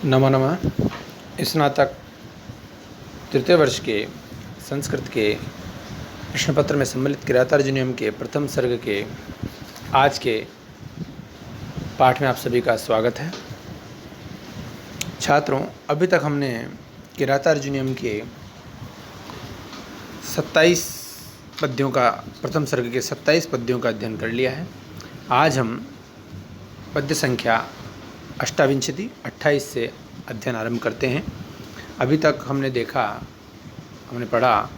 नमो नमः। स्नातक तृतीय वर्ष के संस्कृत के प्रश्न पत्र में सम्मिलित किरातार्जुनीयम के प्रथम सर्ग के आज के पाठ में आप सभी का स्वागत है। छात्रों, अभी तक हमने किरातार्जुनीयम के 27 पद्यों का प्रथम सर्ग के 27 पद्यों का अध्ययन कर लिया है। आज हम पद्य संख्या 28 से अध्ययन आरंभ करते हैं। अभी तक हमने पढ़ा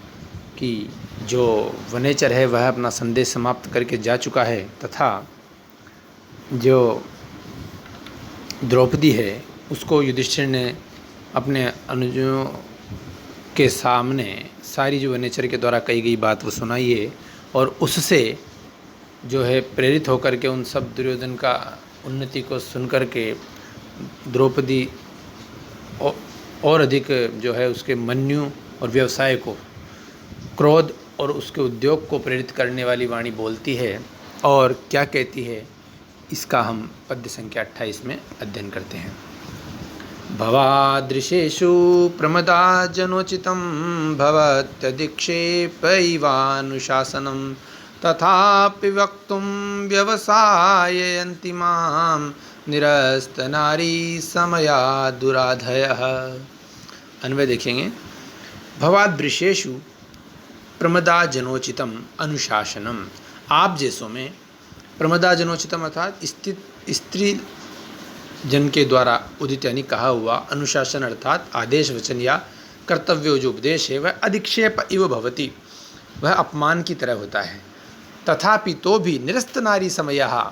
कि जो वनेचर है वह अपना संदेश समाप्त करके जा चुका है तथा जो द्रौपदी है उसको युधिष्ठिर ने अपने अनुजों के सामने सारी जो वनेचर के द्वारा कही गई बात वो सुनाई है और उससे जो है प्रेरित होकर के उन सब दुर्योधन का उन्नति को सुनकर के द्रौपदी और अधिक जो है उसके मन्यु और व्यवसाय को, क्रोध और उसके उद्योग को प्रेरित करने वाली वाणी बोलती है और क्या कहती है, इसका हम पद्य संख्या 28 में अध्ययन करते हैं। भवादृशेषु प्रमदा जनोचितं भवत्यधिक्षेपैवानुशासनं तथापि वक्तुं व्यवसाययन्ति मां निरस्तनारी समया दुराधयः। अन्वय देखेंगे। भवादृशेषु प्रमदा जनोचितम अनुशासनम, आप जैसों में प्रमदा जनोचितम अर्थात स्त्री जन के द्वारा उदित यानी कहा हुआ अनुशासन अर्थात आदेश वचन या कर्तव्य जो उपदेश है वह अधिक्षेप इव भवति, वह अपमान की तरह होता है। तथापि तो भी निरस्त नारी समयः,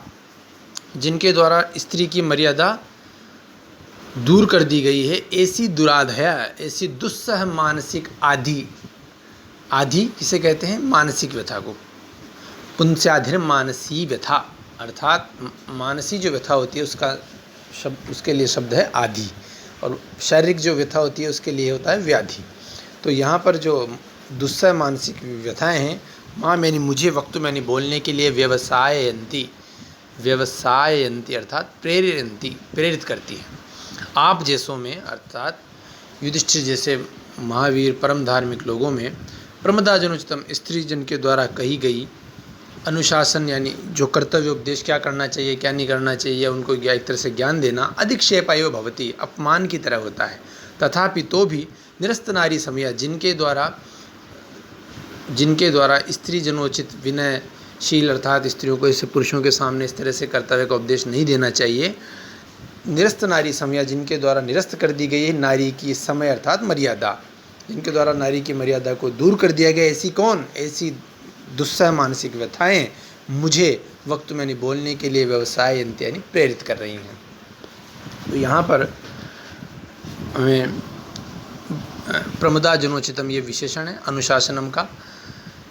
जिनके द्वारा स्त्री की मर्यादा दूर कर दी गई है, ऐसी दुराधया, ऐसी दुस्सह मानसिक आधि किसे कहते हैं, मानसिक व्यथा को, पुंस्याधिर मानसी व्यथा अर्थात मानसी जो व्यथा होती है उसका शब्द, उसके लिए शब्द है आधि, और शारीरिक जो व्यथा होती है उसके लिए होता है व्याधि। तो यहाँ पर जो दुस्सह मानसिक व्यथाएं हैं, माँ मैंने मुझे वक्त मैंने बोलने के लिए व्यवसाययन्ति अर्थात प्रेरित करती है। आप जैसों में अर्थात युधिष्ठिर जैसे महावीर परम धार्मिक लोगों में प्रमदाजनोचितम स्त्री जन के द्वारा कही गई अनुशासन यानी जो कर्तव्य उपदेश क्या करना चाहिए क्या नहीं करना चाहिए उनको एक तरह से ज्ञान देना अधिक्षेपायो भवति, अपमान की तरह होता है। तथापि तो भी निरस्त नारी समया, जिनके द्वारा स्त्री जनोचित विनयशील अर्थात स्त्रियों को ऐसे पुरुषों के सामने इस तरह से कर्तव्य का उपदेश नहीं देना चाहिए। निरस्त नारी समया, जिनके द्वारा निरस्त कर दी गई है नारी की समय अर्थात मर्यादा, जिनके द्वारा नारी की मर्यादा को दूर कर दिया गया, ऐसी दुस्सह मानसिक व्यथाएं मुझे वक्त मैंने बोलने के लिए व्यवसाय यानी प्रेरित कर रही हैं। तो यहाँ पर हमें प्रमदा जनोचितम ये विशेषण है अनुशासनम का,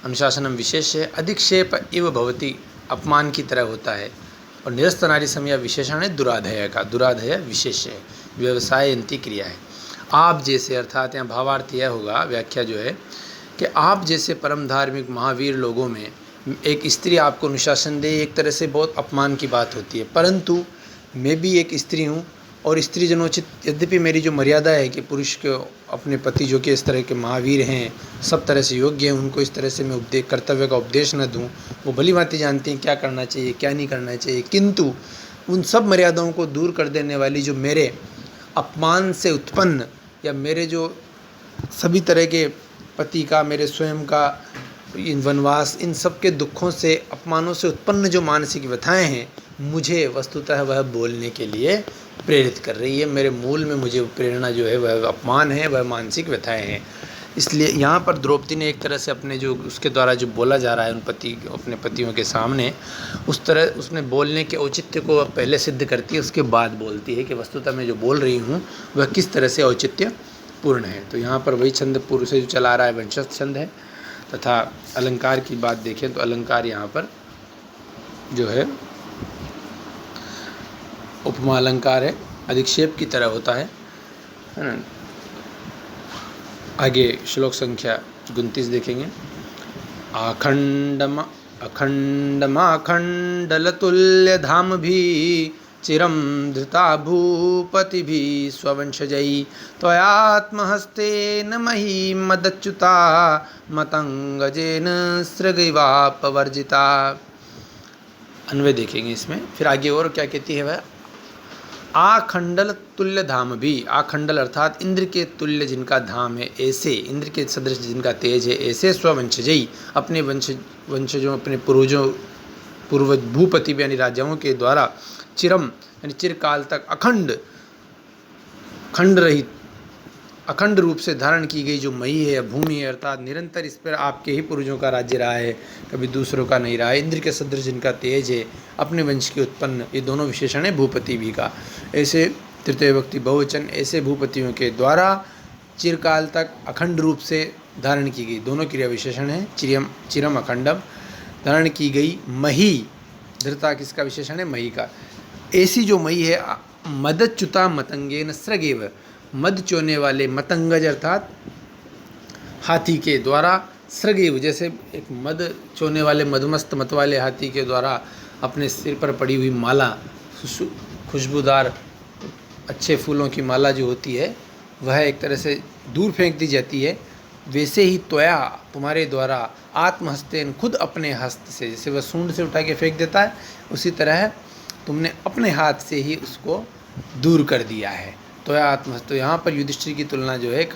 अनुशासनम विशेष है, अधिक्षेप इव भवति अपमान की तरह होता है, और निरस्त नारी समय विशेषण है दुराधय का, दुराधय विशेष है, व्यवसाययन्ति क्रिया है। आप जैसे अर्थात यहाँ भावार्थ यह होगा, व्याख्या जो है कि आप जैसे परम धार्मिक महावीर लोगों में एक स्त्री आपको अनुशासन दे, एक तरह से बहुत अपमान की बात होती है, परंतु मैं भी एक स्त्री हूँ और स्त्री जनोचित, यद्यपि मेरी जो मर्यादा है कि पुरुष को अपने पति जो कि इस तरह के महावीर हैं, सब तरह से योग्य हैं, उनको इस तरह से मैं कर्तव्य का उपदेश न दूं, वो भली भांति जानती हैं क्या करना चाहिए क्या नहीं करना चाहिए, किंतु उन सब मर्यादाओं को दूर कर देने वाली जो मेरे अपमान से उत्पन्न या मेरे जो सभी तरह के पति का, मेरे स्वयं का इन वनवास, इन सब के दुखों से अपमानों से उत्पन्न जो मानसिक व्यथाएं हैं, मुझे वस्तुतः वह बोलने के लिए प्रेरित कर रही है। मेरे मूल में मुझे प्रेरणा जो है वह अपमान है, वह मानसिक व्यथाएं हैं। इसलिए यहाँ पर द्रौपदी ने एक तरह से अपने जो उसके द्वारा जो बोला जा रहा है अपने पतियों के सामने, उस तरह उसने बोलने के औचित्य को पहले सिद्ध करती है, उसके बाद बोलती है कि वस्तुतः मैं जो बोल रही हूँ वह किस तरह से औचित्य पूर्ण है। तो यहाँ पर वही छंद पूर्व से जो चला रहा है वंशस्थ छंद है। तथा अलंकार की बात देखें तो अलंकार यहाँ पर जो है उपमा अलंकार है, अधिक्षेप की तरह होता है ना। आगे श्लोक संख्या 29 देखेंगे। अखंडमाखंडलतुल्यधाम भी चिरं धृता भूपतिभिः स्ववंशजैः त्वयात्महस्तेन महीं मदच्युता मतंगजेन सृगैवापवर्जिता। अन्वय देखेंगे इसमें, फिर आगे और क्या कहती है वह। आखंडल तुल्य धाम भी, आखंडल अर्थात इंद्र के तुल्य जिनका धाम है, ऐसे इंद्र के सदृश जिनका तेज है, ऐसे स्ववंशजई अपने वंशजों अपने पूर्वज भूपति यानी राजाओं के द्वारा चिरम यानी चिरकाल तक खंड रहित अखंड रूप से धारण की गई जो मही है, भूमि है, अर्थात निरंतर इस पर आपके ही पूर्वजों का राज्य रहा है, कभी दूसरों का नहीं रहा है। इंद्र के सदृश जिनका तेज है, अपने वंश के उत्पन्न, ये दोनों विशेषण है भूपति भी का। ऐसे तृतीय व्यक्ति बहुवचन, ऐसे भूपतियों के द्वारा चिरकाल तक अखंड रूप से धारण की गई, दोनों क्रिया विशेषण है। चिरम अखंडम, धारण की गई मही, धृता किसका विशेषण है, मही का। ऐसी जो मही है, मदच्युता मतंगेन स्रगेव, मद चोने वाले, मतंगज अर्थात हाथी के द्वारा, स्रगेव जैसे एक मद चोने वाले मधुमस्त मत वाले हाथी के द्वारा अपने सिर पर पड़ी हुई माला, खुशबूदार अच्छे फूलों की माला जो होती है वह एक तरह से दूर फेंक दी जाती है, वैसे ही त्वया तुम्हारे द्वारा आत्महस्तेन खुद अपने हस्त से, जैसे वह सूंड से उठा के फेंक देता है, उसी तरह तुमने अपने हाथ से ही उसको दूर कर दिया है। त्वया आत्महस्त, तो यहाँ पर युधिष्ठिर की तुलना जो है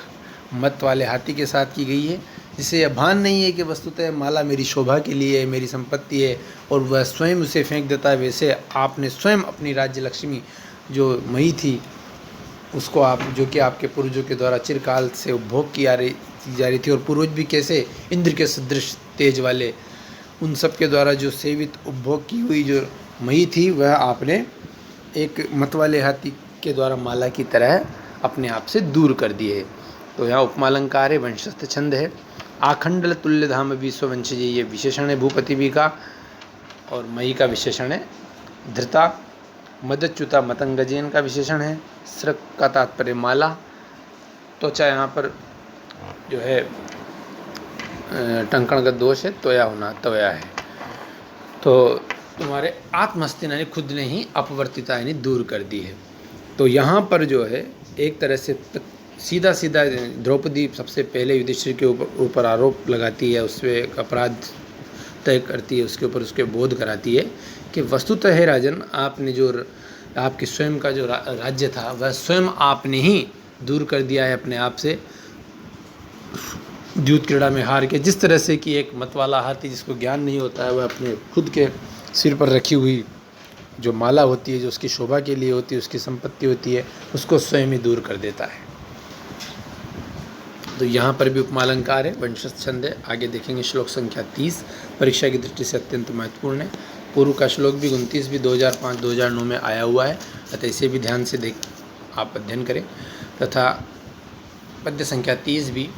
मत वाले हाथी के साथ की गई है, जिसे यह भान नहीं है कि वस्तुतः माला मेरी शोभा के लिए है, मेरी संपत्ति है, और वह स्वयं उसे फेंक देता है। वैसे आपने स्वयं अपनी राज्य लक्ष्मी जो मई थी उसको आप, जो कि आपके पूर्वजों के द्वारा चिरकाल से उपभोग की जा रही थी, और पूर्वज भी कैसे इंद्र के सदृश तेज वाले, उन सब के द्वारा जो सेवित उपभोग की हुई जो मई थी, वह आपने एक मत वाले हाथी के द्वारा माला की तरह अपने आप से दूर कर दिए। तो यहाँ उपमालंकार है, वंशस्थ छंद है। आखंडल तुल्य धाम विश्व वंशजी, ये विशेषण है भूपति भी का, और मई का विशेषण है धृता। मदच्युता मतंगजेन का विशेषण है। स्रक का तात्पर्य माला। त्वचा यहाँ पर जो है टंकण का दोष है, त्वया होना, त्वया है। तो तुम्हारे आत्महस्ति यानी खुद ने ही अपवर्तिता यानी दूर कर दी है। तो यहाँ पर जो है एक तरह से सीधा सीधा द्रौपदी सबसे पहले युधिष्ठिर के ऊपर आरोप लगाती है, उसमें एक अपराध तय करती है, उसके ऊपर उसके बोध कराती है कि वस्तुतः है राजन, आपने जो आपके स्वयं का जो राज्य था वह स्वयं आपने ही दूर कर दिया है अपने आप से, द्यूत क्रीड़ा में हार के। जिस तरह से कि एक मतवाला हाथी जिसको ज्ञान नहीं होता है, वह अपने खुद के सिर पर रखी हुई जो माला होती है, जो उसकी शोभा के लिए होती है, उसकी संपत्ति होती है, उसको स्वयं ही दूर कर देता है। तो यहाँ पर भी उपमालंकार है, वंशस्थ छंद है। आगे देखेंगे श्लोक संख्या 30, परीक्षा की दृष्टि से अत्यंत महत्वपूर्ण है। पूर्व का श्लोक भी 29 भी 2005-2009 में आया हुआ है, अतः इसे भी ध्यान से आप अध्ययन करें। तथा पद्य संख्या 30 भी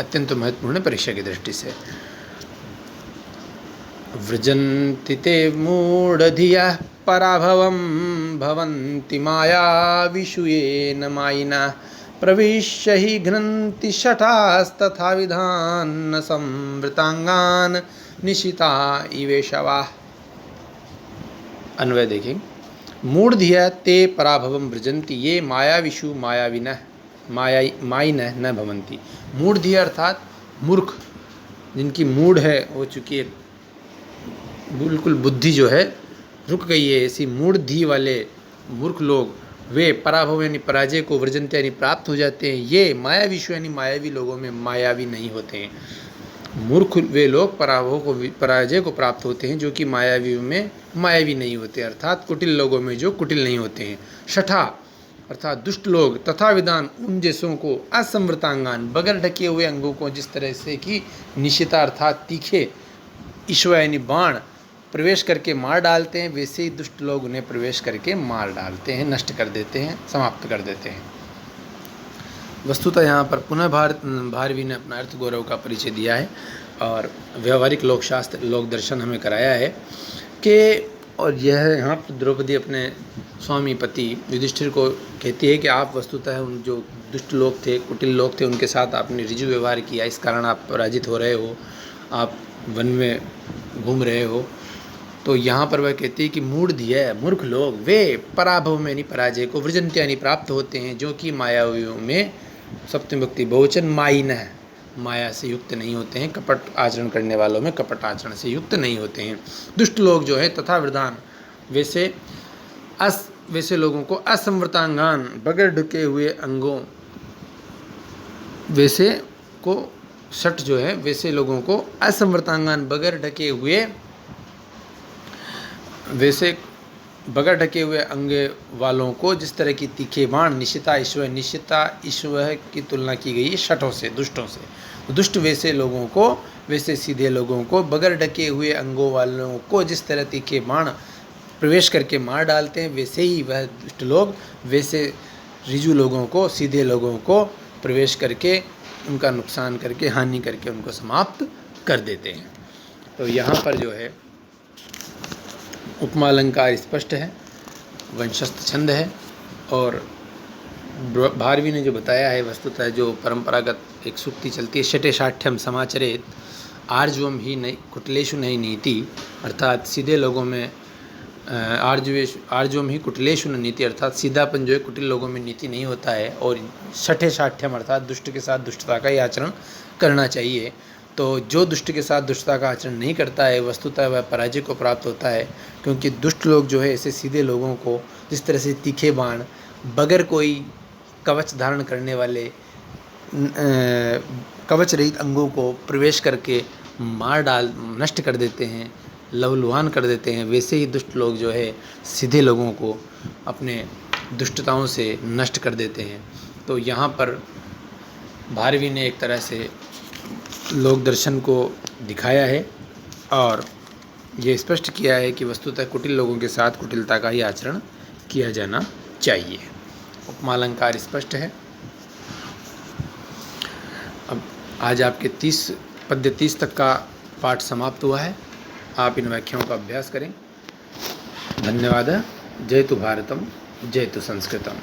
अत्यंत महत्वपूर्ण है परीक्षा की दृष्टि से। व्रजन्ति ते मूढ़धियः पराभवं भवन्ति मायाविषुयेन मायिनः प्रविश्य हि घ्नन्ति शठास्तथा विधान् संवृतांगान् निशिता इवेशवाः। अन्वय देखें। मूढ़धिया ते पराभवं व्रजन्ति, ये मायाविषु मायाविनः मायिनः न भवन्ति। मूढ़धिया अर्थात मूर्ख, जिनकी मूढ़ है हो चुकी है, बिल्कुल बुद्धि जो है रुक गई है, ऐसी मूढ़धि वाले मूर्ख लोग वे पराभव यानी पराजय को, व्रजंत यानी प्राप्त हो जाते हैं। ये मायाविषु यानी मायावी लोगों में मायावी नहीं होते हैं। मूर्ख वे लोग पराजय को प्राप्त होते हैं जो कि मायावियों में मायावी नहीं होते, अर्थात कुटिल लोगों में जो कुटिल नहीं होते हैं। शठा अर्थात दुष्ट लोग, तथा विधान उन जैसों को, असंवृतांगान बगैर ढके हुए अंगों को, जिस तरह से कि निशिता अर्थात तीखे, ईश्वर यानी बाण प्रवेश करके मार डालते हैं, वैसे ही दुष्ट लोग उन्हें प्रवेश करके मार डालते हैं, नष्ट कर देते हैं, समाप्त कर देते हैं। वस्तुतः यहाँ पर पुनः भारवी ने अपना अर्थ गौरव का परिचय दिया है और व्यवहारिक लोकशास्त्र लोक दर्शन हमें कराया है कि, और यह यहाँ पर द्रौपदी अपने स्वामी पति युधिष्ठिर को कहती है कि आप वस्तुतः उन जो दुष्ट लोग थे, कुटिल लोग थे, उनके साथ आपने ऋजु व्यवहार किया, इस कारण आप पराजित हो रहे हो, आप वन में घूम रहे हो। तो यहाँ पर वह कहती है कि मूढ़ मूर्ख लोग वे पराभव में नहीं पराजय को वृजंत्या नहीं प्राप्त होते हैं, जो कि मायावियों में सप्तमी विभक्ति बहुवचन मायिन है, माया से युक्त नहीं होते हैं, कपट आचरण करने वालों में कपट आचरण से युक्त नहीं होते हैं। दुष्ट लोग जो है तथा वृदान वैसे लोगों को असंवृतांगान बगैर ढके हुए अंगों, वैसे को षट जो है वैसे लोगों को असंवृतांगान बगैर ढके हुए, वैसे बगैर ढके हुए अंग वालों को जिस तरह की तीखे बाण निशिता ईश्वर की तुलना की गई है शठों से, दुष्टों से। तो दुष्ट वैसे लोगों को, वैसे सीधे लोगों को, बगैर ढके हुए अंगों वालों को जिस तरह तीखे बाण प्रवेश करके मार डालते हैं, वैसे ही वह दुष्ट लोग वैसे रिजु लोगों को, सीधे लोगों को प्रवेश करके उनका नुकसान करके, हानि करके उनको समाप्त कर देते हैं। तो यहाँ पर जो है उपमा अलंकार स्पष्ट है, वंशस्थ छंद है, और भारवी ने जो बताया है वस्तुतः जो परंपरागत एक सूक्ति चलती है, शटे शाठ्यम समाचरेत आर्जवम ही नहीं कुटलेशु नहीं नीति, अर्थात सीधे लोगों में आर्जवम ही कुटलेशु न नीति, अर्थात सीधापन जो है कुटिल लोगों में नीति नहीं होता है, और शठे शाठ्यम अर्थात दुष्ट के साथ दुष्टता का ही आचरण करना चाहिए। तो जो दुष्ट के साथ दुष्टता का आचरण नहीं करता है वस्तुतः वह पराजय को प्राप्त होता है, क्योंकि दुष्ट लोग जो है ऐसे सीधे लोगों को जिस तरह से तीखे बाण बगैर कोई कवच धारण करने वाले कवच रहित अंगों को प्रवेश करके नष्ट कर देते हैं, लहूलुहान कर देते हैं, वैसे ही दुष्ट लोग जो है सीधे लोगों को अपने दुष्टताओं से नष्ट कर देते हैं। तो यहाँ पर भारवी ने एक तरह से लोक दर्शन को दिखाया है और ये स्पष्ट किया है कि वस्तुतः कुटिल लोगों के साथ कुटिलता का ही आचरण किया जाना चाहिए। उपमा अलंकार स्पष्ट है। अब आज आपके पद्य 30 तक का पाठ समाप्त हुआ है। आप इन व्याख्याओं का अभ्यास करें। धन्यवाद। जय तु भारतम, जय तु संस्कृतम।